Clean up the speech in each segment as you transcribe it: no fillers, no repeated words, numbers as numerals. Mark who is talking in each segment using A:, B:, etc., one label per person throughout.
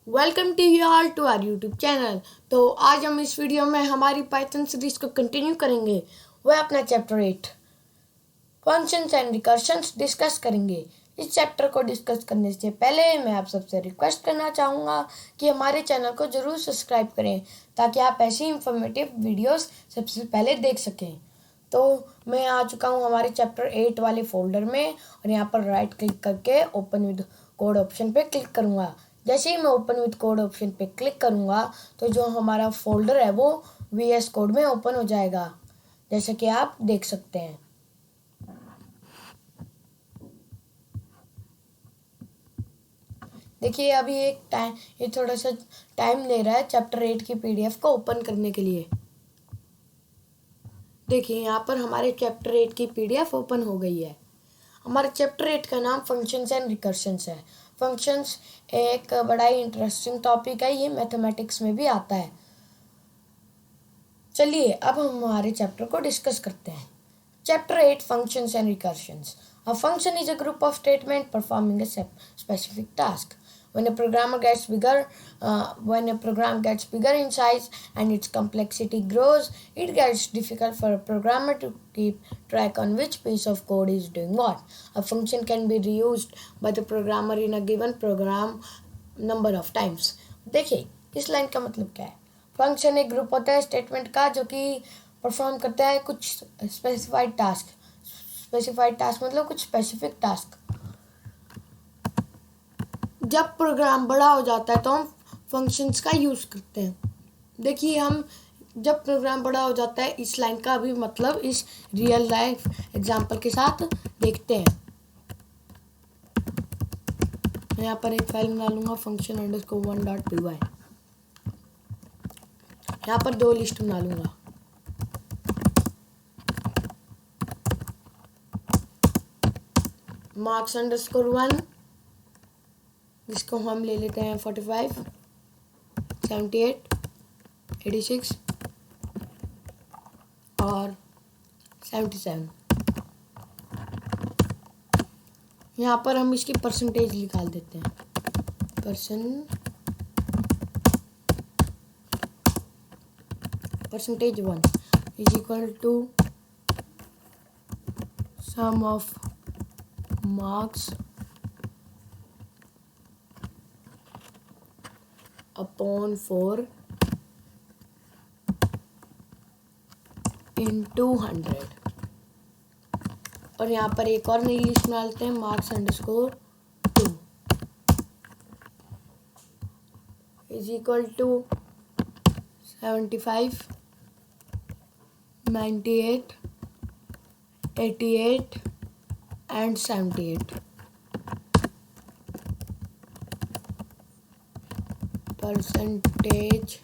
A: Welcome to you all to our YouTube channel. तो आज हम इस वीडियो में हमारी पाइथन सीरीज को कंटिन्यू करेंगे। वह अपना चैप्टर 8 फंक्शंस एंड रिकर्शंस डिस्कस करेंगे। इस चैप्टर को डिस्कस करने से पहले मैं आप सबसे रिक्वेस्ट करना चाहूँगा कि हमारे चैनल को ज़रूर सब्सक्राइब करें ताकि आप ऐसी इंफॉर्मेटिव वीडियोस सबसे पहले देख सकें। तो मैं आ चुका हूँ हमारे चैप्टर 8 वाले फोल्डर में और यहाँ पर राइट क्लिक करके ओपन विद कोड ऑप्शन पे क्लिक करूँगा। जैसे ही मैं ओपन विद कोड ऑप्शन पे क्लिक करूँगा तो जो हमारा फोल्डर है वो VS कोड में ओपन हो जाएगा, जैसे कि आप देख सकते हैं। देखिए अभी ये थोड़ा सा टाइम ले रहा है चैप्टर 8 की PDF को ओपन करने के लिए। देखिए यहाँ पर हमारे चैप्टर 8 की PDF ओपन हो गई है। हमारे चैप्टर 8 का नाम फंक्शंस एंड रिकर्शंस है। फंक्शंस एक बड़ा ही इंटरेस्टिंग टॉपिक है, ये मैथमेटिक्स में भी आता है। चलिए अब हम हमारे चैप्टर को डिस्कस करते हैं। Chapter 8 Functions and Recursions. A function is a group of statements performing a specific task. When a program gets bigger in size and its complexity grows, it gets difficult for a programmer to keep track on which piece of code is doing what. A function can be reused by the programmer in a given program number of times. देखिए इस line का मतलब क्या है। Function एक group होता है statement का जो कि परफॉर्म करता है कुछ स्पेसिफाइड टास्क मतलब कुछ स्पेसिफिक टास्क। जब प्रोग्राम बड़ा हो जाता है तो हम फंक्शंस का यूज़ करते हैं। देखिए हम जब प्रोग्राम बड़ा हो जाता है इस लाइन का भी मतलब इस रियल लाइफ एग्जांपल के साथ देखते हैं। मैं यहाँ पर एक फाइल बना लूँगा function_1.py। यहाँ पर दो लिस्ट बना लूँगा। marks_1 जिसको हम ले लेते हैं 45, 78, 86 और 77। यहाँ पर हम इसकी परसेंटेज निकाल देते हैं। Percentage 1 is equal to sum of marks upon 4 into 100। और यहाँ पर एक और नई लिस्ट बना लेते हैं marks_2 is equal to 75, 98, 88 and 78। Percentage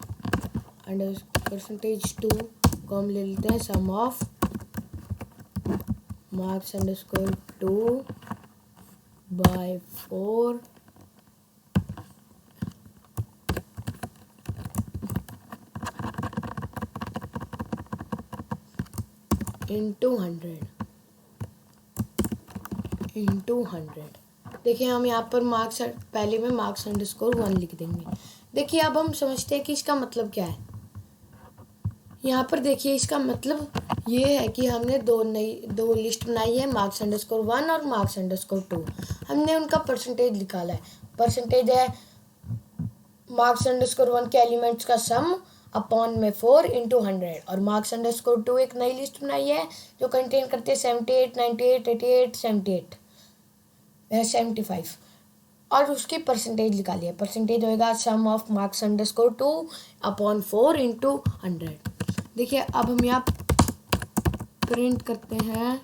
A: 2 को हम ले लेते हैं सम ऑफ marks_2 by 4 into 100। देखिए हम यहाँ पर पहले में marks_1 लिख देंगे। देखिए अब हम समझते हैं कि इसका मतलब क्या है। यहाँ पर देखिए इसका मतलब ये है कि हमने दो लिस्ट बनाई है marks_1 और marks_2। हमने उनका परसेंटेज निकाला है। परसेंटेज है marks_1 के एलिमेंट्स का सम अपॉन में 4 into 100 और marks_2 एक नई लिस्ट बनाई है जो कंटेन करती है 78, 98, 88, 75 और उसकी परसेंटेज निकाली है। परसेंटेज होएगा सम ऑफ marks_2 अपॉन 4 into 100। देखिए अब हम यहाँ प्रिंट करते हैं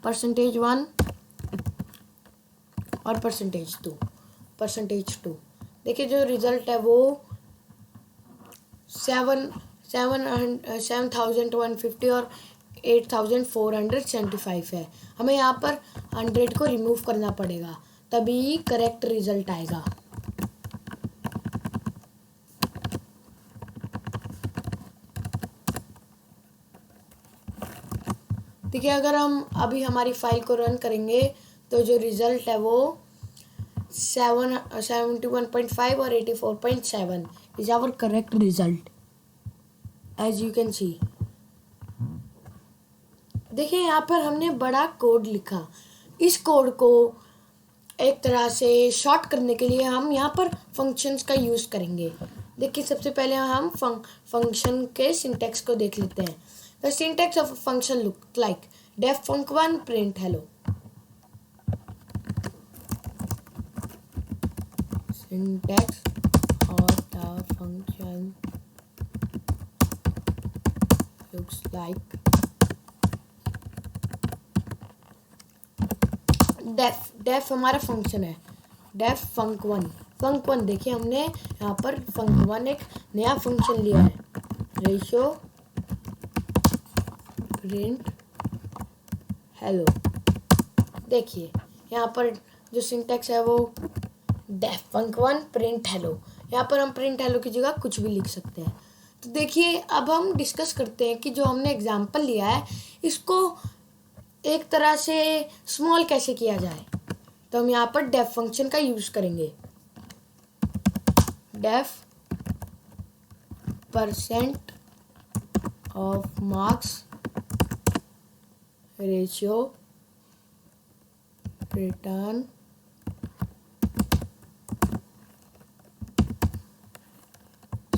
A: परसेंटेज 1 और परसेंटेज 2। देखिए जो रिजल्ट है वो 7,150 और 8,475 है। हमें यहाँ पर 100 को रिमूव करना पड़ेगा तभी करेक्ट रिजल्ट आएगा। देखिए अगर हम अभी हमारी फाइल को रन करेंगे तो जो रिज़ल्ट है वो 71.5 और 84.7 is our correct result, as you can see. देखिए यहाँ पर हमने बड़ा कोड लिखा। इस कोड को एक तरह से शॉर्ट करने के लिए हम यहाँ पर फंक्शंस का यूज़ करेंगे। देखिए सबसे पहले हम फंक्शन के सिंटैक्स को देख लेते हैं। The syntax of a function look like def func1 print hello. Syntax of the function looks like def हमारा फंक्शन है, def func1 देखिए हमने यहाँ पर func1 एक नया फंक्शन लिया है, रेशियो प्रिंट हेलो। देखिए यहाँ पर जो सिंटैक्स है वो def func1 प्रिंट हेलो। यहाँ पर हम प्रिंट हेलो की जगह कुछ भी लिख सकते हैं। तो देखिए अब हम डिस्कस करते हैं कि जो हमने एग्जाम्पल लिया है इसको एक तरह से स्मॉल कैसे किया जाए। तो हम यहाँ पर डेफ फंक्शन का यूज करेंगे। Def percent of marks ratio return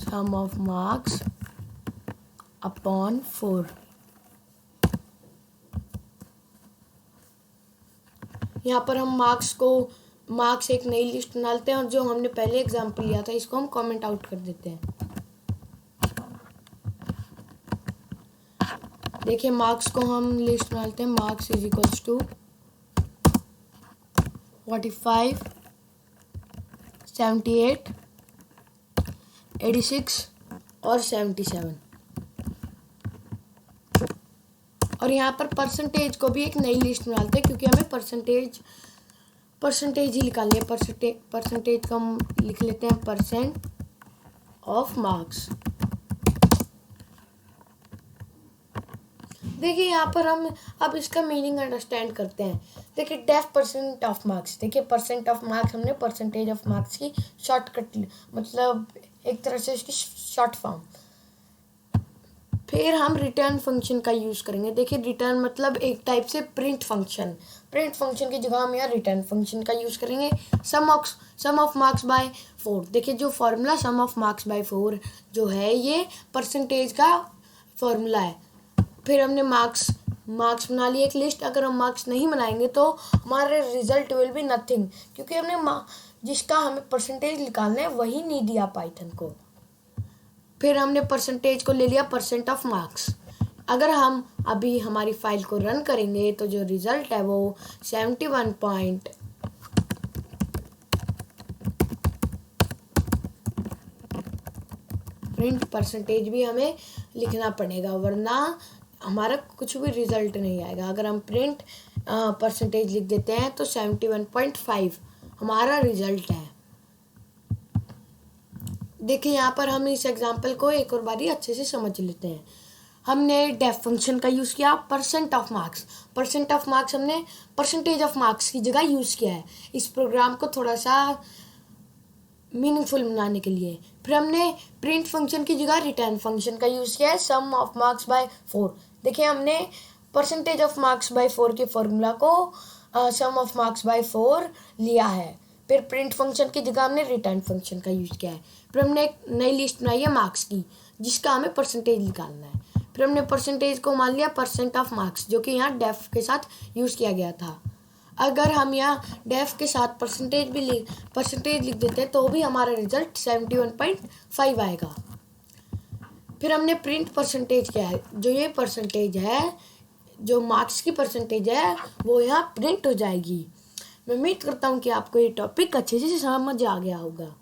A: sum of marks upon 4। यहाँ पर हम मार्क्स एक नई लिस्ट बनाते हैं और जो हमने पहले एग्जाम्पल लिया था इसको हम कमेंट आउट कर देते हैं। देखिए मार्क्स को हम लिस्ट बनाते हैं, मार्क्स इज इक्वल्स टू 45, 78, 86 और 77। और यहाँ पर परसेंटेज को भी एक नई लिस्ट में डालते हैं क्योंकि हमें परसेंटेज ही निकालनी है। परसेंटेज को हम लिख लेते हैं परसेंट ऑफ मार्क्स। देखिए यहाँ पर हम अब इसका मीनिंग अंडरस्टैंड करते हैं। देखिए डेफ परसेंट ऑफ मार्क्स, देखिए परसेंट ऑफ मार्क्स हमने परसेंटेज ऑफ मार्क्स की शॉर्टकट मतलब एक तरह से इसकी शॉर्ट फॉर्म। फिर हम रिटर्न फंक्शन का यूज़ करेंगे। देखिए रिटर्न मतलब एक टाइप से प्रिंट फंक्शन की जगह हम यहाँ रिटर्न फंक्शन का यूज़ करेंगे। सम ऑफ मार्क्स बाय 4। देखिए जो formula some of marks by 4 जो है ये परसेंटेज का फॉर्मूला है। फिर हमने मार्क्स बना ली एक लिस्ट। अगर हम मार्क्स नहीं बनाएंगे तो हमारे रिजल्ट विल बी नथिंग, क्योंकि हमने जिसका हमें परसेंटेज निकालना है वही नहीं दिया पाइथन को। फिर हमने परसेंटेज को ले लिया परसेंट ऑफ मार्क्स। अगर हम अभी हमारी फाइल को रन करेंगे तो जो रिजल्ट है वो 71 पॉइंट प्रिंट परसेंटेज भी हमें लिखना पड़ेगा वरना हमारा कुछ भी रिजल्ट नहीं आएगा। अगर हम प्रिंट परसेंटेज लिख देते हैं तो 71.5 हमारा रिजल्ट है। देखिए यहाँ पर हम इस एग्जांपल को एक और बारी अच्छे से समझ लेते हैं। हमने डेफ फंक्शन का यूज़ किया परसेंट ऑफ मार्क्स हमने परसेंटेज ऑफ मार्क्स की जगह यूज़ किया है इस प्रोग्राम को थोड़ा सा मीनिंगफुल बनाने के लिए। फिर हमने प्रिंट फंक्शन की जगह रिटर्न फंक्शन का यूज़ किया है सम ऑफ मार्क्स बाय 4। देखिए हमने परसेंटेज ऑफ मार्क्स बाय 4 के फॉर्मूला को सम ऑफ मार्क्स बाय 4 लिया है। फिर प्रिंट फंक्शन की जगह हमने रिटर्न फंक्शन का यूज़ किया है। फिर हमने एक नई लिस्ट बनाई है मार्क्स की जिसका हमें परसेंटेज निकालना है। फिर हमने परसेंटेज को मान लिया परसेंट ऑफ मार्क्स जो कि यहाँ डेफ के साथ यूज़ किया गया था। अगर हम यहाँ डेफ के साथ परसेंटेज लिख देते हैं तो भी हमारा रिजल्ट 71.5 आएगा। फिर हमने प्रिंट परसेंटेज किया है, जो ये परसेंटेज है जो मार्क्स की परसेंटेज है वो यहाँ प्रिंट हो जाएगी। मैं उम्मीद करता हूँ कि आपको ये टॉपिक अच्छे से समझ आ गया होगा।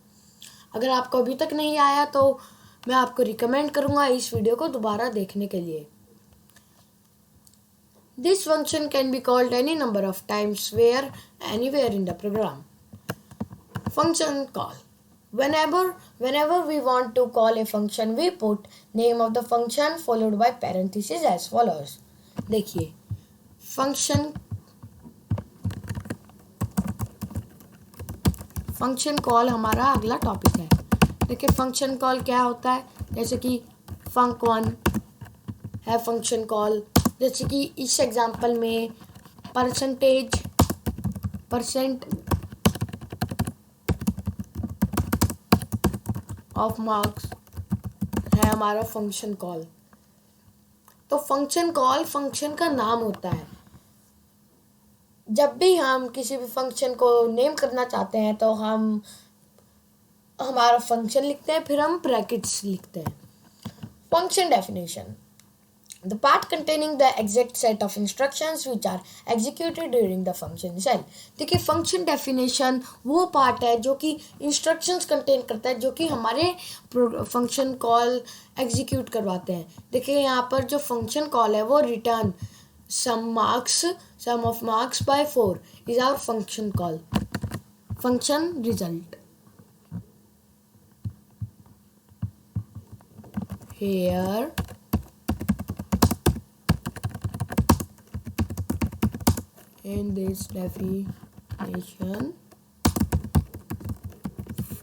A: अगर आपको अभी तक नहीं आया तो मैं आपको रिकमेंड करूँगा इस वीडियो को दोबारा देखने के लिए। This function can be called any number of times anywhere in the program. Function call. Whenever we want to call a function, we put name of the function followed by parentheses as follows. देखिए function function call हमारा अगला topic है। देखिए function call क्या होता है, जैसे कि फंक1 है फंक्शन कॉल। जैसे कि इस एग्जांपल में परसेंट ऑफ मार्क्स है हमारा फंक्शन कॉल। तो फंक्शन कॉल फंक्शन का नाम होता है। जब भी हम किसी भी फंक्शन को नेम करना चाहते हैं तो हम हमारा फंक्शन लिखते हैं, फिर हम ब्रैकेट्स लिखते हैं। Function definition, the part containing the exact set of instructions which are executed during the function cell। देखिए फंक्शन डेफिनेशन वो पार्ट है जो कि इंस्ट्रक्शंस कंटेन करता है, जो कि हमारे फंक्शन कॉल एग्जीक्यूट करवाते हैं। देखिए यहाँ पर जो फंक्शन कॉल है वो return sum of marks by 4 is our function call, function result। Here in this definition,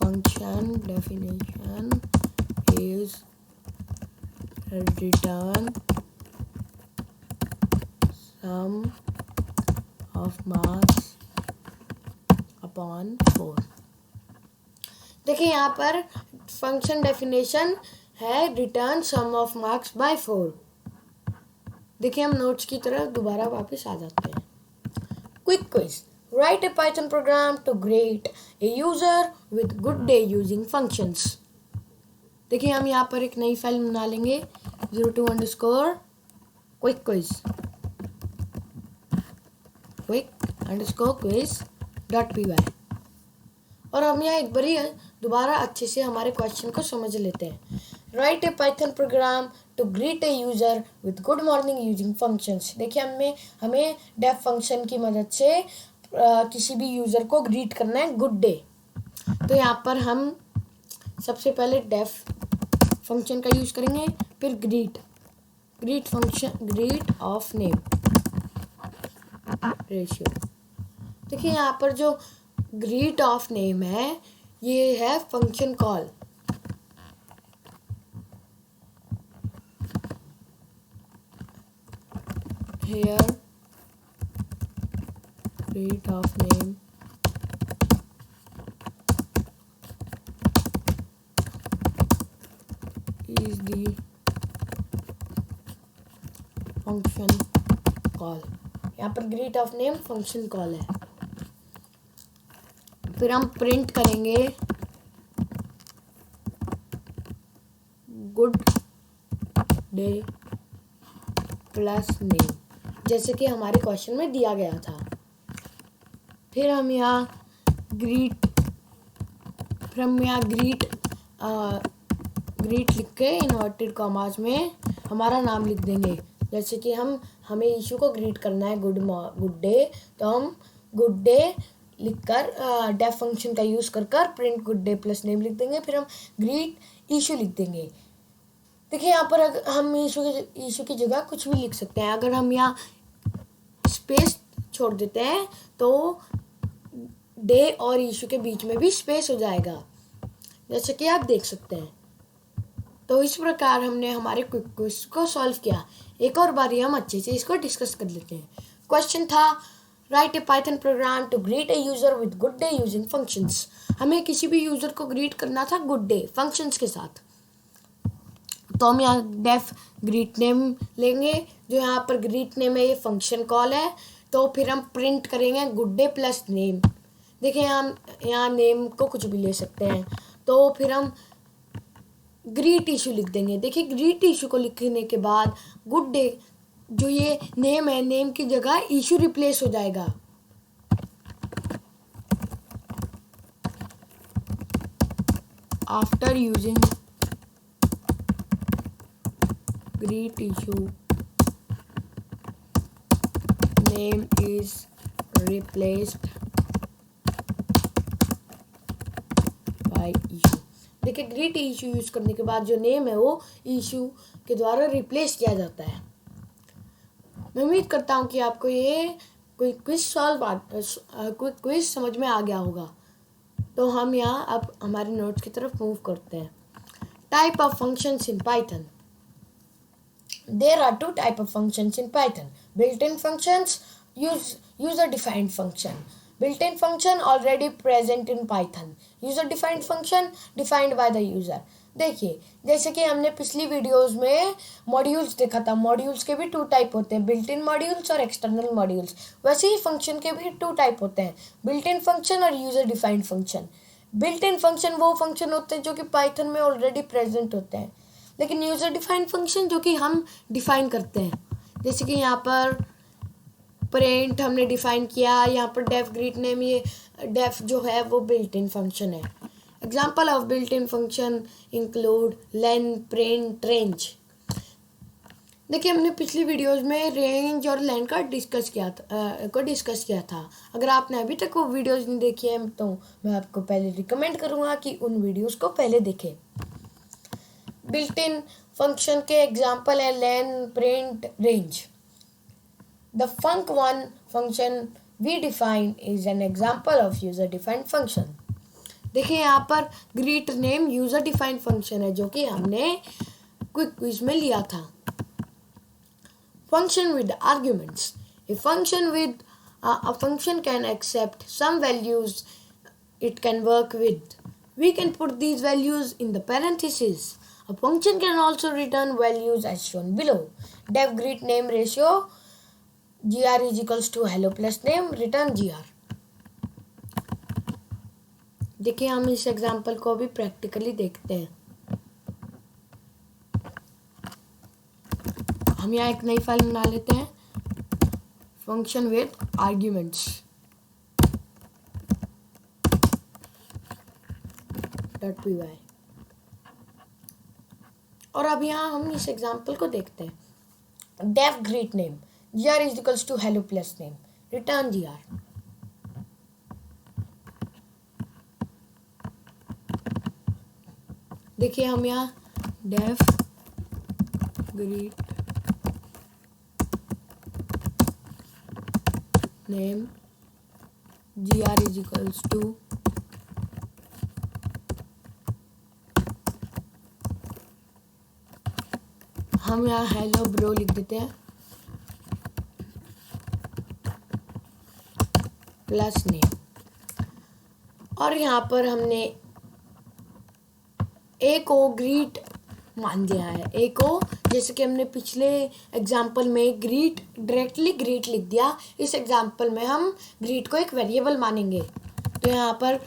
A: function definition is return sum of marks upon 4। देखिए यहाँ पर फंक्शन डेफिनेशन है return sum of marks by 4। देखिए हम notes की तरफ दोबारा वापस आ जाते हैं। Quick quiz, write a Python program to greet a user with good day using functions. देखिए हम यहाँ पर एक नई फाइल बना लेंगे 02_quick_quiz.py और हम यहाँ एक बारी दोबारा अच्छे से हमारे क्वेश्चन को समझ लेते हैं। Write a Python program to greet a user with good morning using functions. देखिए हमें डेफ फंक्शन की मदद से किसी भी यूजर को ग्रीट करना है गुड डे। तो यहाँ पर हम सबसे पहले डेफ फंक्शन का यूज करेंगे, फिर greet function, greet of name ratio. देखिए यहाँ पर जो ग्रीट ऑफ नेम है ये है function call. Here greet of name is the function call। यहाँ पर greet of name function call है। फिर हम प्रिंट करेंगे गुड डे प्लस नेम, जैसे कि हमारे क्वेश्चन में दिया गया था। फिर हम यहाँ ग्रीट लिख के इन्वर्टेड कॉमास में हमारा नाम लिख देंगे। जैसे कि हमें इशू को ग्रीट करना है गुड डे, तो हम गुड डे लिखकर डेफ फंक्शन का यूज़ कर print good debt plus name लिख देंगे। फिर हम ग्रीट इशू लिख देंगे। देखिए यहाँ पर हम इशू की जगह कुछ भी लिख सकते हैं। अगर हम यहाँ स्पेस छोड़ देते हैं तो डे और इशू के बीच में भी स्पेस हो जाएगा, जैसे कि आप देख सकते हैं। तो इस प्रकार हमने हमारे क्विक क्विज को सॉल्व किया। एक और बारी हम अच्छे से इसको डिस्कस कर लेते हैं। क्वेश्चन था write a Python program to greet a user with good day using functions. हमें किसी भी यूजर को ग्रीट करना था गुड डे फंक्शंस के साथ। तो हम यहाँ डेफ ग्रीट नेम लेंगे, जो यहाँ पर ग्रीट नेम है ये फंक्शन कॉल है। तो फिर हम प्रिंट करेंगे गुड डे प्लस नेम। देखिए हम यहाँ नेम को कुछ भी ले सकते हैं। तो फिर हम ग्रीट इशू लिख देंगे। देखिए ग्रीट इशू को लिखने के बाद गुड डे जो ये नेम है, नेम की जगह इशू रिप्लेस हो जाएगा। After using greet issue name is replaced by issue। देखिए ग्रीट इशू यूज करने के बाद जो नेम है वो इशू के द्वारा रिप्लेस किया जाता है। मैं उम्मीद करता हूँ कि आपको ये क्विक क्विज समझ में आ गया होगा। तो हम यहाँ अब हमारे नोट्स की तरफ मूव करते हैं. Type of functions in Python. There are two type of functions in Python. Built-in functions, user-defined function. Built-in function already present in Python. User-defined function defined by the user. देखिए, जैसे कि हमने पिछली videos में modules देखा था. Modules के भी टू टाइप होते हैं, बिल्ट इन मॉड्यूल्स और एक्सटर्नल मॉड्यूल्स. वैसे ही फंक्शन के भी टू टाइप होते हैं, बिल्ट इन फंक्शन और user defined function. Built in function वो फंक्शन होते हैं जो कि पाइथन में ऑलरेडी प्रेजेंट होते हैं, लेकिन यूज़र डिफाइंड फंक्शन जो कि हम डिफाइन करते हैं. जैसे कि यहाँ पर प्रिंट हमने डिफाइन किया, यहाँ पर डेफ ग्रीट नेम, ये डेफ जो है वो बिल्ट इन फंक्शन है. Example of built in function include lane, print, range. देखिए, हमने पिछली वीडियोस में रेंज और लेन का डिस्कस किया था. अगर आपने अभी तक वो वीडियोस नहीं देखी है तो मैं आपको पहले रिकमेंड करूँगा कि उन वीडियोस को पहले देखें. बिल्ट इन फंक्शन के एग्जाम्पल है len, print, range. The func1 function we define is an example of user defined function. देखिए, यहाँ पर greet name user defined function है जो कि हमने क्विक क्विज में लिया था. Function with arguments. A function can accept some values it can work with. We can put these values in the parentheses. A function can also return values as shown below. Def greet name ratio gr is equals to hello plus name, return gr. देखिए, हम इस example को भी practically देखते हैं. हम यहाँ एक नई फाइल बना लेते हैं, फंक्शन विद आर्ग्यूमेंट्स .py. और अब यहाँ हम इस एग्जाम्पल को देखते हैं. Def greet name gr is equals to hello plus name, return gr. देखिए, हम यहाँ def greet name gr is equals to हम यहाँ हेलो ब्रो लिख देते हैं प्लस नेम. और यहाँ पर हमने ए को ग्रीट मान दिया है. ए को, जैसे कि हमने पिछले एग्जाम्पल में ग्रीट डायरेक्टली ग्रीट लिख दिया, इस एग्जाम्पल में हम ग्रीट को एक वेरिएबल मानेंगे. तो यहाँ पर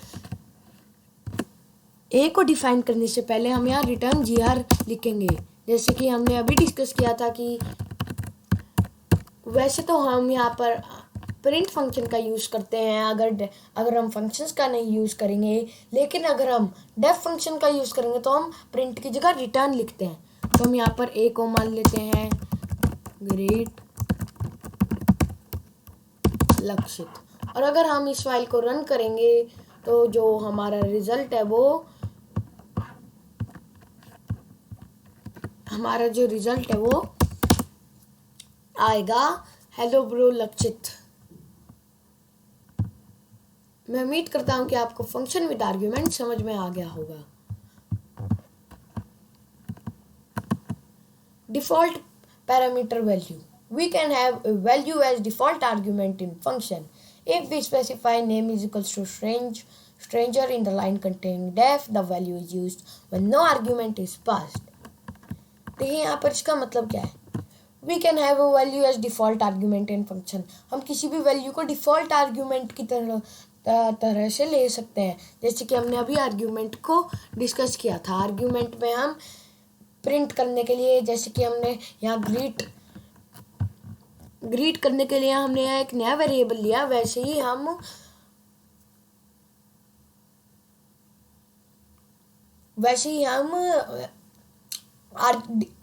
A: ए को डिफाइन करने से पहले हम यहाँ रिटर्न जीआर लिखेंगे, जैसे कि हमने अभी डिस्कस किया था. कि वैसे तो हम यहाँ पर प्रिंट फंक्शन का यूज़ करते हैं अगर हम फंक्शंस का नहीं यूज़ करेंगे, लेकिन अगर हम डेफ फंक्शन का यूज़ करेंगे तो हम प्रिंट की जगह रिटर्न लिखते हैं. तो हम यहाँ पर ए को मान लेते हैं ग्रेट लक्षित. और अगर हम इस फाइल को रन करेंगे तो जो हमारा रिजल्ट है वो आएगा हेलो ब्रो लक्षित. मैं उम्मीद करता हूं कि आपको फंक्शन विद आर्ग्यूमेंट समझ में आ गया होगा. Default parameter value. We can have a value as default argument in function. If we specify name is equals to stranger in the line containing def, the value is used when no argument is passed. देखिए, यहाँ पर इसका मतलब क्या है. We can have a value as default argument in function. हम किसी भी वैल्यू को डिफॉल्ट आर्ग्यूमेंट की तरह से ले सकते हैं, जैसे कि हमने अभी आर्ग्यूमेंट को डिस्कस किया था. आर्ग्यूमेंट में हम प्रिंट करने के लिए, जैसे कि हमने यहाँ ग्रीट करने के लिए हमने यहाँ एक नया वेरिएबल लिया, वैसे ही हम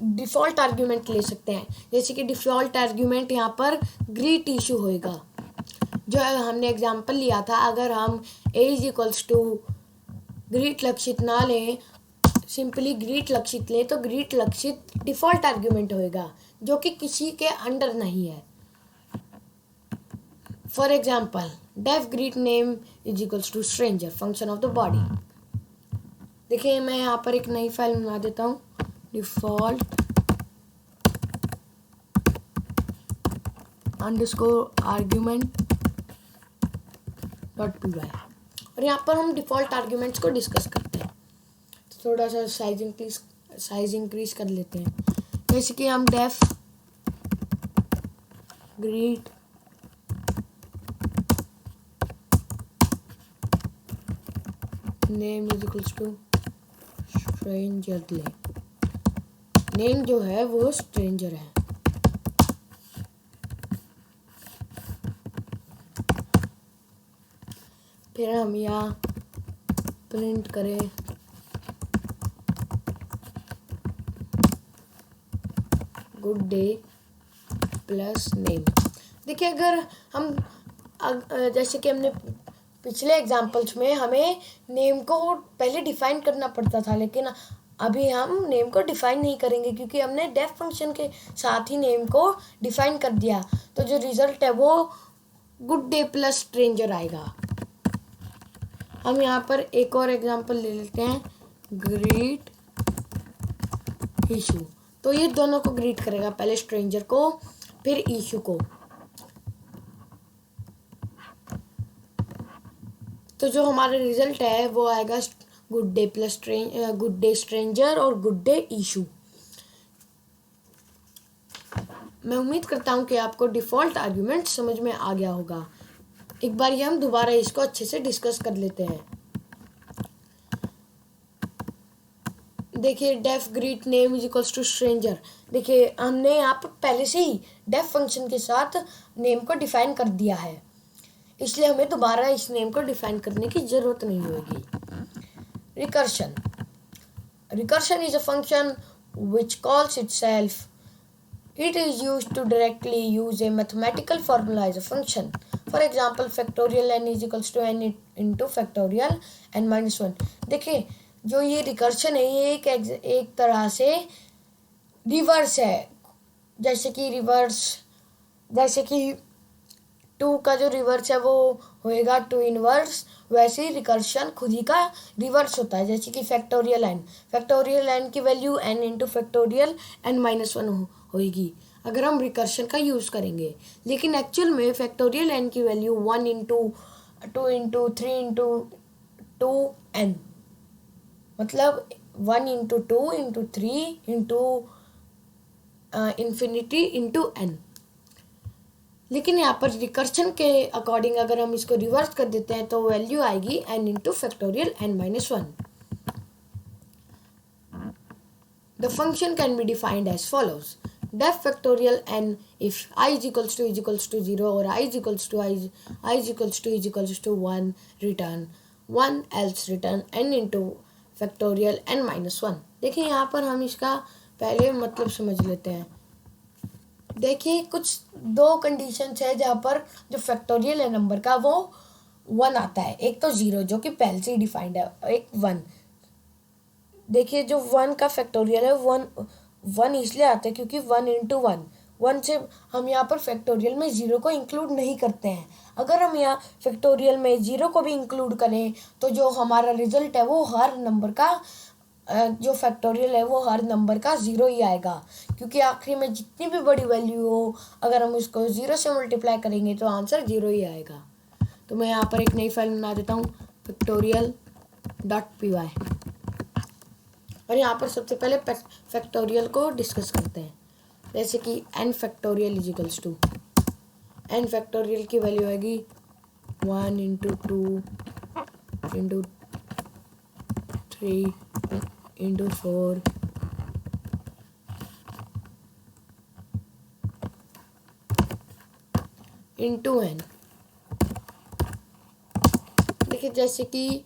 A: डिफ़ॉल्ट आर्ग्यूमेंट ले सकते हैं. जैसे कि डिफ़ॉल्ट आर्ग्यूमेंट यहाँ पर ग्रीट इशू होएगा, जो हमने एग्जांपल लिया था. अगर हम ए इज इक्वल्स टू ग्रीट लक्षित ना लें, सिंपली ग्रीट लक्षित लें, तो ग्रीट लक्षित डिफ़ॉल्ट आर्ग्यूमेंट होएगा जो कि किसी के अंडर नहीं है. For example def greet name is equals to stranger function of the body. देखिए मैं यहाँ पर एक नई फाइल बना देता हूँ, default underscore argument dot py, और यहाँ पर हम डिफॉल्ट आर्ग्यूमेंट्स को डिस्कस करते हैं। तो थोड़ा सा साइज इंक्रीज कर लेते हैं, जैसे कि हम def greet name is equals to stranger ले। नेम जो है वो स्ट्रेंजर है। फिर हम यहाँ प्रिंट करें गुड डे प्लस नेम। देखिए अगर हम जैसे कि हमने पिछले एग्जांपल्स में हमें नेम को पहले डिफाइन करना पड़ता था, लेकिन अभी हम नेम को डिफाइन नहीं करेंगे क्योंकि हमने डेफ फंक्शन के साथ ही नेम को डिफाइन कर दिया। तो जो रिजल्ट है वो गुड डे प्लस स्ट्रेंजर आएगा। हम यहाँ पर एक और एग्जांपल ले लेते हैं, ग्रीट इशू। तो ये दोनों को ग्रीट करेगा, पहले स्ट्रेंजर को फिर इशू को। तो जो हमारा रिजल्ट है वो आएगा good debt plus good day stranger और गुड डे इशू। मैं उम्मीद करता हूँ कि आपको डिफ़ॉल्ट आर्ग्यूमेंट समझ में आ गया होगा। एक बार ये हम दोबारा इसको अच्छे से डिस्कस कर लेते हैं। देखिए def greet name is equals to stranger. देखिए हमने यहाँ पर पहले से ही डेफ फंक्शन के साथ नेम को डिफाइन कर दिया है, इसलिए हमें दोबारा इस नेम को डिफाइन करने की ज़रूरत नहीं होगी। Recursion. Recursion is a function which calls itself. It is used to directly use a mathematical formula as a function. For example, factorial n is equals to n into factorial n minus 1. देखिए जो ये recursion है ये एक तरह से reverse है। जैसे कि 2 का जो रिवर्स है वो होएगा 2 इनवर्स, वैसे ही रिकर्शन खुद ही का रिवर्स होता है। जैसे कि फैक्टोरियल n की value n into factorial n minus 1 होएगी अगर हम रिकर्शन का यूज़ करेंगे। लेकिन एक्चुअल में फैक्टोरियल n की value 1 into 2 into 3 into 2n, मतलब 1 into 2 into 3 into infinity into n। लेकिन यहाँ पर रिकर्शन के अकॉर्डिंग अगर हम इसको रिवर्स कर देते हैं तो वैल्यू आएगी n into factorial n minus 1। The function can be defined as follows. Def factorial n if I is equals to 0 or I is equals to 1 return 1, else return n into factorial n minus 1। देखिए यहाँ पर हम इसका पहले मतलब समझ लेते हैं। देखिए कुछ 2 कंडीशंस है जहाँ पर जो फैक्टोरियल है नंबर का वो 1 आता है। एक तो 0 जो कि पहले से ही डिफाइंड है, एक 1। देखिए जो 1 का फैक्टोरियल है 1 इसलिए आता है क्योंकि 1 इंटू 1 से हम यहाँ पर फैक्टोरियल में 0 को इंक्लूड नहीं करते हैं। अगर हम यहाँ फैक्टोरियल में 0 को भी इंक्लूड करें तो जो हमारा रिजल्ट है वो हर नंबर का जो फैक्टोरियल है वो हर नंबर का 0 ही आएगा, क्योंकि आखिरी में जितनी भी बड़ी वैल्यू हो अगर हम उसको 0 से मल्टीप्लाई करेंगे तो आंसर 0 ही आएगा। तो मैं यहाँ पर एक नई फाइल बना देता हूँ, factorial.py, और यहाँ पर सबसे पहले फैक्टोरियल को डिस्कस करते हैं। जैसे कि n factorial is equals to n factorial की वैल्यू आएगी 1 into 2 into 3 into 4 into n। देखिए जैसे कि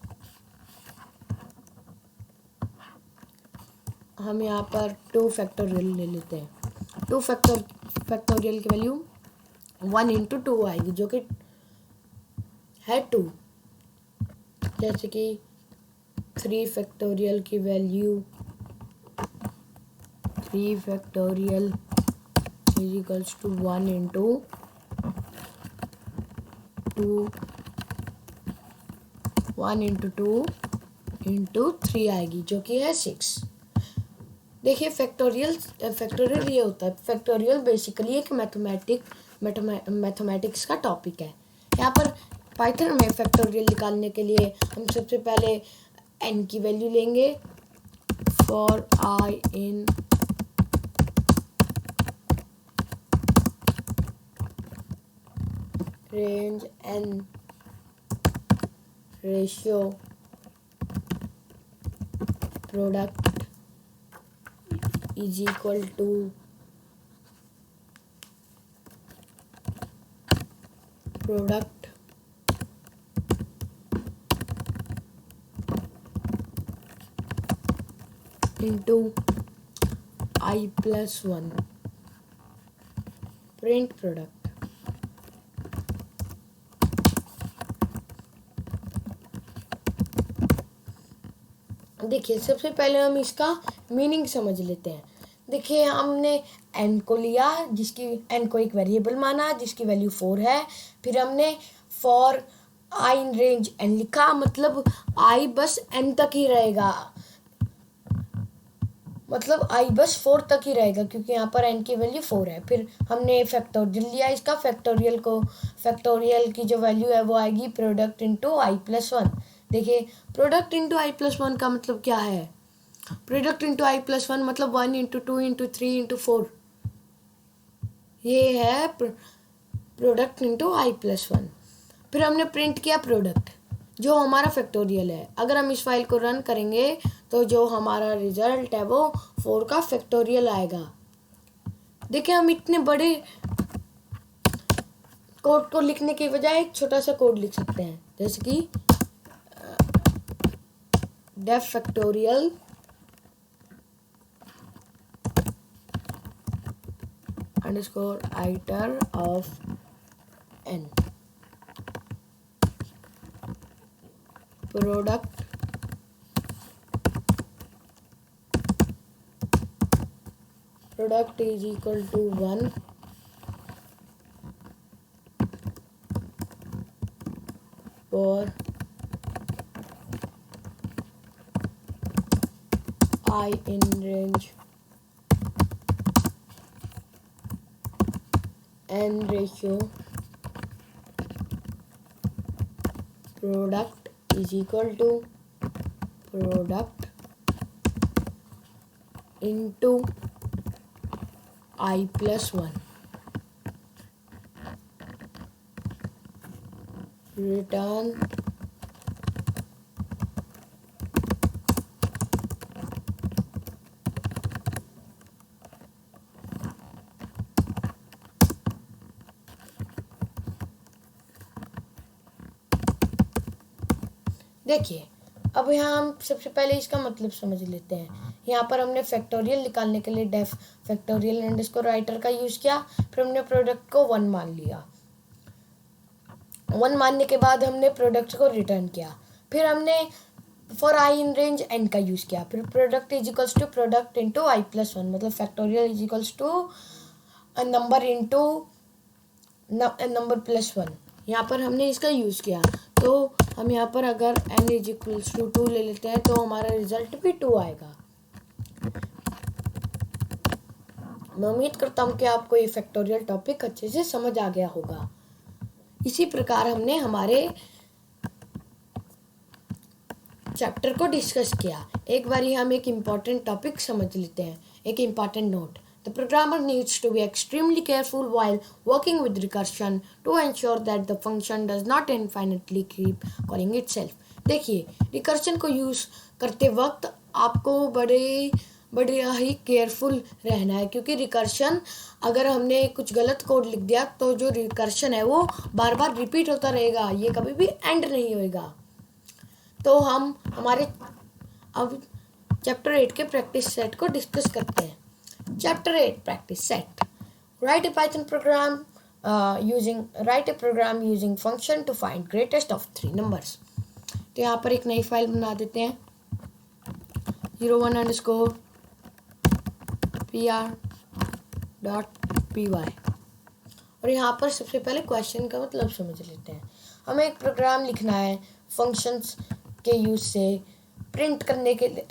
A: हम यहाँ पर 2 फैक्टोरियल ले लेते हैं। 2 फैक्टोरियल की वैल्यू 1 इंटू 2 आएगी जो कि है 2। जैसे कि 3 फैक्टोरियल की value 3 factorial is equals to 1 into 2 1 into 2 into 3 आएगी, जो कि है 6। देखिए फैक्टोरियल ये होता है। फैक्टोरियल बेसिकली एक मैथमेटिक्स का टॉपिक है। यहाँ पर पाइथन में फैक्टोरियल निकालने के लिए हम सबसे पहले n की वैल्यू लेंगे। For I in range n ratio product is equal to product into I plus 1 print product। देखिए सबसे पहले हम इसका मीनिंग समझ लेते हैं। देखिए हमने n को लिया, जिसकी n को एक वेरिएबल माना जिसकी वैल्यू 4 है। फिर हमने for I in range n लिखा, मतलब i बस n तक ही रहेगा, मतलब i बस 4 तक ही रहेगा क्योंकि यहाँ पर n की वैल्यू 4 है। फिर हमने फैक्टोरियल लिया इसका, फैक्टोरियल की जो वैल्यू है वो आएगी प्रोडक्ट इंटू आई प्लस 1। देखिए प्रोडक्ट इंटू आई प्लस 1 का मतलब क्या है? प्रोडक्ट इंटू आई प्लस 1 मतलब 1 इंटू 2 इंटू 3 इंटू 4, ये है प्रोडक्ट इंटू आई प्लस 1। फिर हमने प्रिंट किया प्रोडक्ट, जो हमारा फैक्टोरियल है। अगर हम इस फाइल को रन करेंगे तो जो हमारा रिजल्ट है वो 4 का फैक्टोरियल आएगा। देखिए हम इतने बड़े कोड को लिखने की बजाय एक छोटा सा कोड लिख सकते हैं, जैसे कि def factorial underscore iter of n product is equal to 1 for I in range n ratio product is equal to product into I plus 1 return देखिए अब यहाँ हम सबसे पहले इसका मतलब समझ लेते हैं। यहाँ पर हमने फैक्टोरियल निकालने के लिए डेफ फैक्टोरियल अंडरस्कोर राइटर का यूज़ किया। फिर हमने प्रोडक्ट को 1 मान लिया। 1 मानने के बाद हमने प्रोडक्ट को रिटर्न किया। फिर हमने for I in range n का यूज़ किया। फिर product is equals to product into I plus 1, मतलब factorial is equals to number into number plus 1। यहाँ पर हमने इसका यूज़ किया। तो हम यहाँ पर अगर n इज इक्वल्स टू 2 ले लेते हैं तो हमारा रिजल्ट भी 2 आएगा। मैं उम्मीद करता हूँ कि आपको ये फैक्टोरियल टॉपिक अच्छे से समझ आ गया होगा। इसी प्रकार हमने हमारे चैप्टर को डिस्कस किया। एक बार हम एक इम्पॉर्टेंट टॉपिक समझ लेते हैं, एक important note. The programmer needs to be extremely careful while working with recursion to ensure that the function does not infinitely keep calling itself। देखिए रिकर्शन को यूज़ करते वक्त आपको बड़े ही केयरफुल रहना है, क्योंकि रिकर्शन अगर हमने कुछ गलत कोड लिख दिया तो जो रिकर्शन है वो बार बार रिपीट होता रहेगा, ये कभी भी एंड नहीं होएगा। तो हम हमारे अब चैप्टर 8 के प्रैक्टिस सेट को डिस्कस करते हैं। Chapter 8 Practice Set। Write a program using function to find greatest of 3 numbers। तो यहाँ पर एक नई फाइल बना देते हैं 01_pr.py और यहाँ पर सबसे पहले क्वेश्चन का मतलब समझ लेते हैं। हमें एक प्रोग्राम लिखना है फंक्शंस के यूज से प्रिंट करने के लिए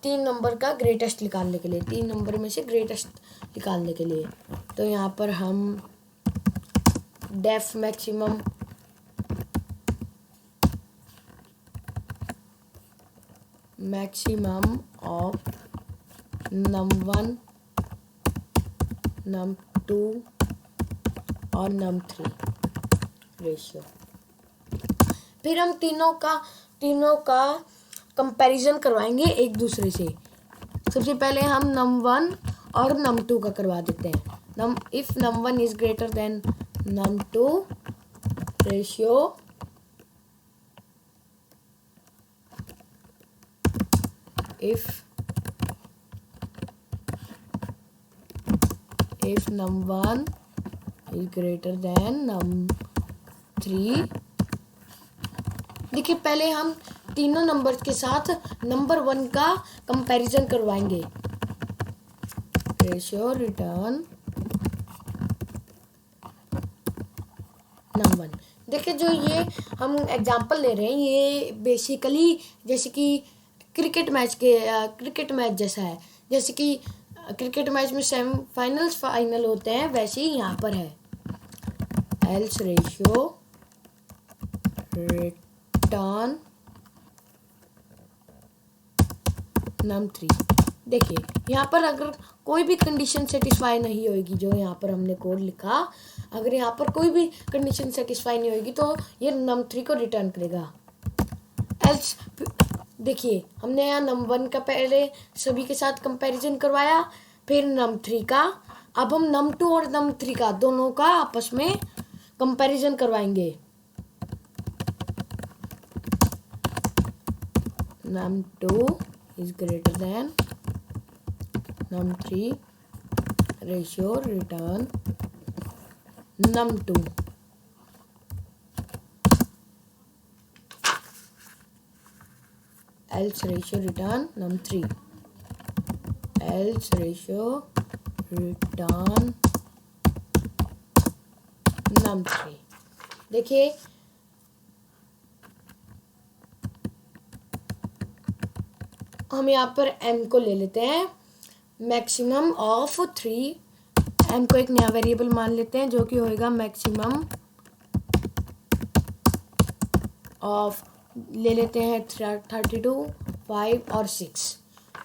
A: 3 नंबर का ग्रेटेस्ट निकालने के लिए, 3 नंबर में से ग्रेटेस्ट निकालने के लिए। तो यहाँ पर हम def maximum of num1 num2 और num3 रेशियो। फिर हम तीनों का कंपैरिजन करवाएंगे एक दूसरे से। सबसे पहले हम num1 और num2 का करवा देते हैं। If num1 is greater than num2 ratio if num1 is greater than num3। देखिए पहले हम तीनों नंबर्स के साथ नंबर 1 का कंपैरिजन करवाएंगे। Ratio return num1। देखिए जो ये हम एग्जांपल ले रहे हैं ये बेसिकली जैसे कि क्रिकेट मैच जैसा है। जैसे कि क्रिकेट मैच में सेमीफाइनल्स फाइनल होते हैं, वैसे ही यहाँ पर है। Else ratio return num3। देखिए यहाँ पर अगर कोई भी कंडीशन सेटिस्फाई नहीं होगी, जो यहाँ पर हमने कोड लिखा, अगर यहाँ पर कोई भी कंडीशन सेटिस्फाई नहीं होगी तो ये num3 को रिटर्न करेगा। एल्स देखिए हमने यहाँ num1 का पहले सभी के साथ कंपैरिजन करवाया, फिर num3 का। अब हम num2 और num3 का दोनों का आपस में कंपैरिजन करवाएंगे। num2 is greater than num3 ratio return num2। else ratio return num3 else ratio return num3। देखिए हम यहाँ पर m को ले लेते हैं, मैक्सिमम ऑफ 3। m को एक नया वेरिएबल मान लेते हैं जो कि होएगा मैक्सिमम ऑफ, ले लेते हैं 32, 5 और 6।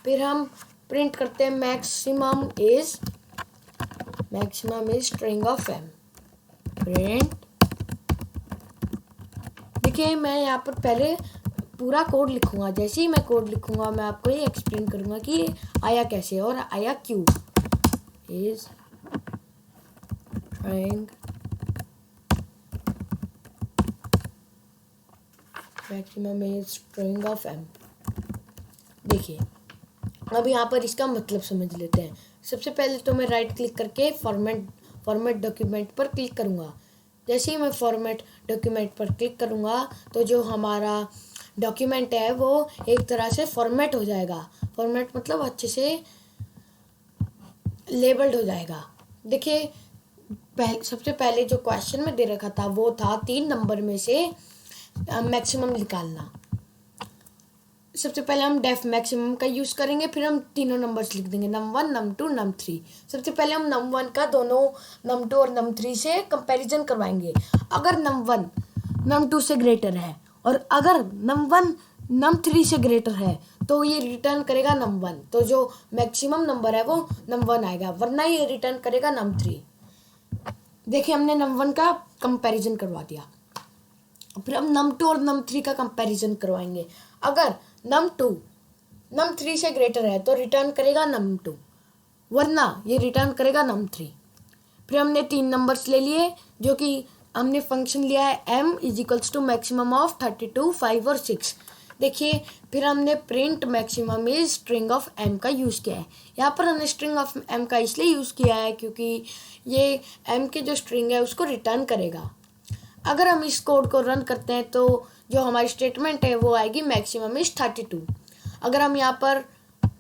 A: फिर हम प्रिंट करते हैं maximum is string of m print. देखिए मैं यहाँ पर पहले पूरा कोड लिखूंगा, जैसे ही मैं कोड लिखूंगा मैं आपको ये एक्सप्लेन करूंगा कि ये आया कैसे और आया क्यों। Is string maximum is string of m। देखिए अब यहाँ पर इसका मतलब समझ लेते हैं। सबसे पहले तो मैं राइट क्लिक करके फॉर्मेट डॉक्यूमेंट पर क्लिक करूँगा। जैसे ही मैं फॉर्मेट डॉक्यूमेंट पर क्लिक करूँगा तो जो हमारा डॉक्यूमेंट है वो एक तरह से फॉर्मेट हो जाएगा। फॉर्मेट मतलब अच्छे से लेबल्ड हो जाएगा। देखिए सबसे पहले जो क्वेश्चन में दे रखा था वो था 3 नंबर में से मैक्सिमम निकालना। सबसे पहले हम डेफ मैक्सिमम का यूज़ करेंगे, फिर हम तीनों नंबर्स लिख देंगे num1 num2 num3। सबसे पहले हम num1 का दोनों num2 और num3 से कंपैरिजन करवाएंगे। अगर num1 num2 से ग्रेटर है और अगर num1 num3 से ग्रेटर है तो ये रिटर्न करेगा num1। तो जो मैक्सिमम नंबर है वो num1 आएगा, वरना ये रिटर्न करेगा num3। देखिए हमने num1 का कंपैरिजन करवा दिया, फिर हम num2 और num3 का कंपैरिजन करवाएंगे। अगर num2 num3 से ग्रेटर है तो रिटर्न करेगा num2, वरना ये रिटर्न करेगा num3। फिर हमने 3 नंबर्स ले लिए, जो कि हमने फंक्शन लिया है m is equals to maximum of 32, 5 और 6। देखिए फिर हमने print maximum is string of m का यूज़ किया है। यहाँ पर हमने स्ट्रिंग ऑफ m का इसलिए यूज़ किया है क्योंकि ये m के जो स्ट्रिंग है उसको रिटर्न करेगा। अगर हम इस कोड को रन करते हैं तो जो हमारी स्टेटमेंट है वो आएगी मैक्सिमम इज 32। अगर हम यहाँ पर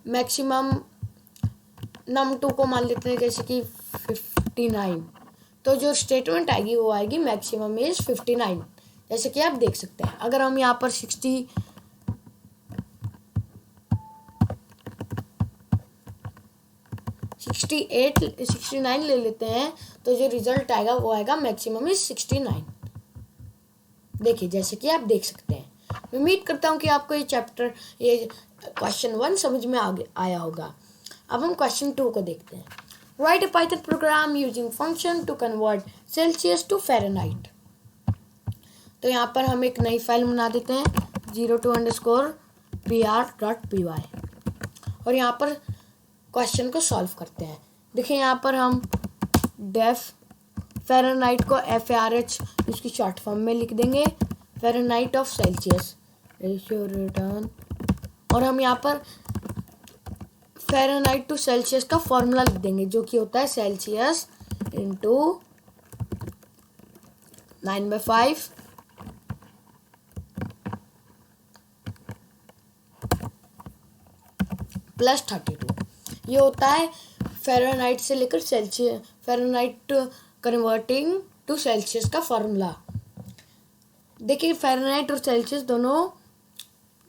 A: मैक्सिमम num2 को मान लेते हैं जैसे कि 59, तो जो स्टेटमेंट आएगी वो आएगी मैक्सिमम इज 59। जैसे कि आप देख सकते हैं। अगर हम यहाँ पर 68 69 ले लेते हैं तो जो रिजल्ट आएगा वो आएगा मैक्सिमम इज 69। देखिए जैसे कि आप देख सकते हैं। मैं उम्मीद करता हूँ कि आपको ये क्वेश्चन 1 समझ में आया होगा। अब हम क्वेश्चन 2 को देखते हैं। Write a Python program using function to convert Celsius to Fahrenheit. तो यहाँ पर हम एक नई फाइल बना देते हैं 02_pr.py और यहाँ पर क्वेश्चन को सॉल्व करते हैं। देखिए यहाँ पर हम डेफ फ़ारेनहाइट को FARH इसकी शॉर्ट फॉर्म में लिख देंगे, Fahrenheit of Celsius ratio return, और हम यहाँ पर फ़ारेनहाइट टू सेल्सियस का फॉर्मूला लिख देंगे जो कि होता है सेल्सियस इंटू 9/5 प्लस 32। ये होता है फ़ारेनहाइट से लेकर Celsius, Fahrenheit converting to Celsius का फॉर्मूला। देखिए फ़ारेनहाइट और सेल्सियस दोनों,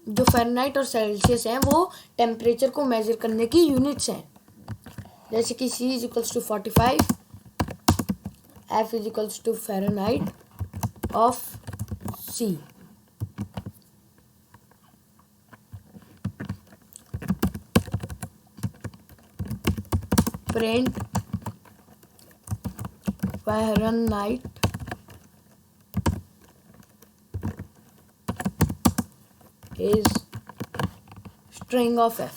A: जो फ़ारेनहाइट और सेल्सियस हैं वो टेम्परेचर को मेजर करने की यूनिट्स हैं। जैसे कि C = 45, F = Fahrenheit of C। Print Fahrenheit is string of F।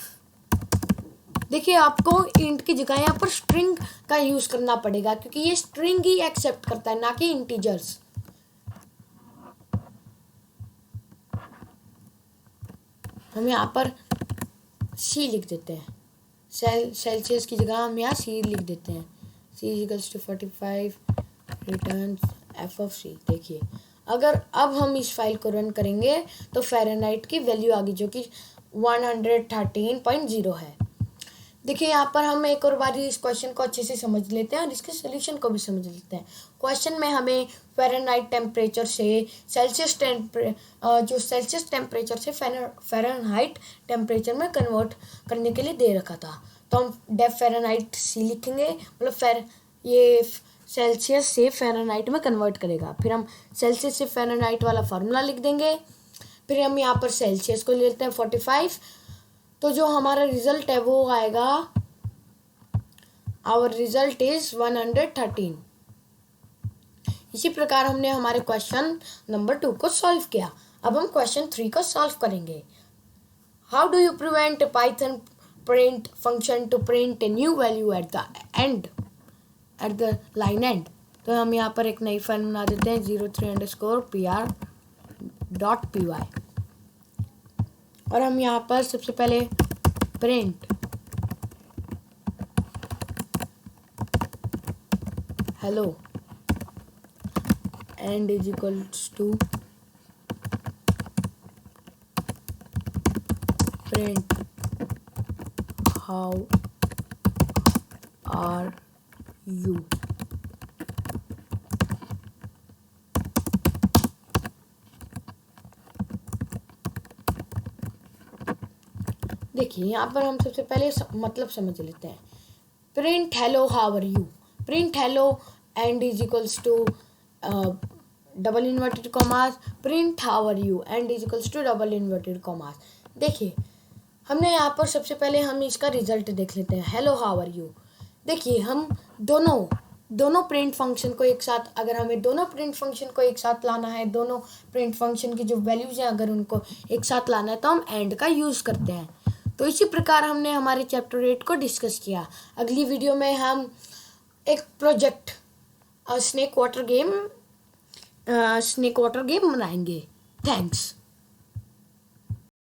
A: देखिए आपको इंट की जगह यहाँ पर स्ट्रिंग का यूज करना पड़ेगा क्योंकि ये स्ट्रिंग ही एक्सेप्ट करता है, ना कि इंटीजर्स। हम यहाँ पर C लिख देते हैं, सेल्सियस की जगह हम यहाँ C लिख देते हैं। C = 45 return F of C। देखिए अगर अब हम इस फाइल को रन करेंगे तो फ़ारेनहाइट की वैल्यू आ गई जो कि 113.0 है। देखिए यहाँ पर हम एक और बारी इस क्वेश्चन को अच्छे से समझ लेते हैं और इसके सोल्यूशन को भी समझ लेते हैं। क्वेश्चन में हमें फ़ारेनहाइट टेम्परेचर से सेल्सियस टेम्परेचर से फ़ारेनहाइट टेम्परेचर में कन्वर्ट करने के लिए दे रखा था। तो हम डेफ फ़ारेनहाइट C लिखेंगे, मतलब ये सेल्सियस से फ़ारेनहाइट में कन्वर्ट करेगा। फिर हम सेल्सियस से फ़ारेनहाइट वाला फार्मूला लिख देंगे। फिर हम यहाँ पर सेल्सियस को लेते हैं 45, तो जो हमारा रिजल्ट है वो आएगा, आवर रिजल्ट इज 113। इसी प्रकार हमने हमारे क्वेश्चन नंबर 2 को सॉल्व किया। अब हम क्वेश्चन 3 को सॉल्व करेंगे। How do you prevent Python print function to print a new value at the end, at the line end? तो हम यहाँ पर एक नई फाइल बना देते हैं 03_pr.py और हम यहाँ पर सबसे पहले print hello end is equals to print how are you. देखिए यहाँ पर हम सबसे पहले मतलब समझ लेते हैं। Print hello how are you, print hello end is equals to double inverted commas, print how are you end is equals to double inverted commas. देखिए हमने यहाँ पर सबसे पहले हम इसका रिजल्ट देख लेते हैं, हेलो हाउ आर यू। देखिए हम दोनों प्रिंट फंक्शन को एक साथ, अगर हमें दोनों प्रिंट फंक्शन को एक साथ लाना है, दोनों प्रिंट फंक्शन की जो वैल्यूज हैं अगर उनको एक साथ लाना है तो हम एंड का यूज़ करते हैं। तो इसी प्रकार हमने हमारे चैप्टर 8 को डिस्कस किया। अगली वीडियो में हम एक प्रोजेक्ट स्नेक वाटर गेम बनाएंगे। थैंक्स।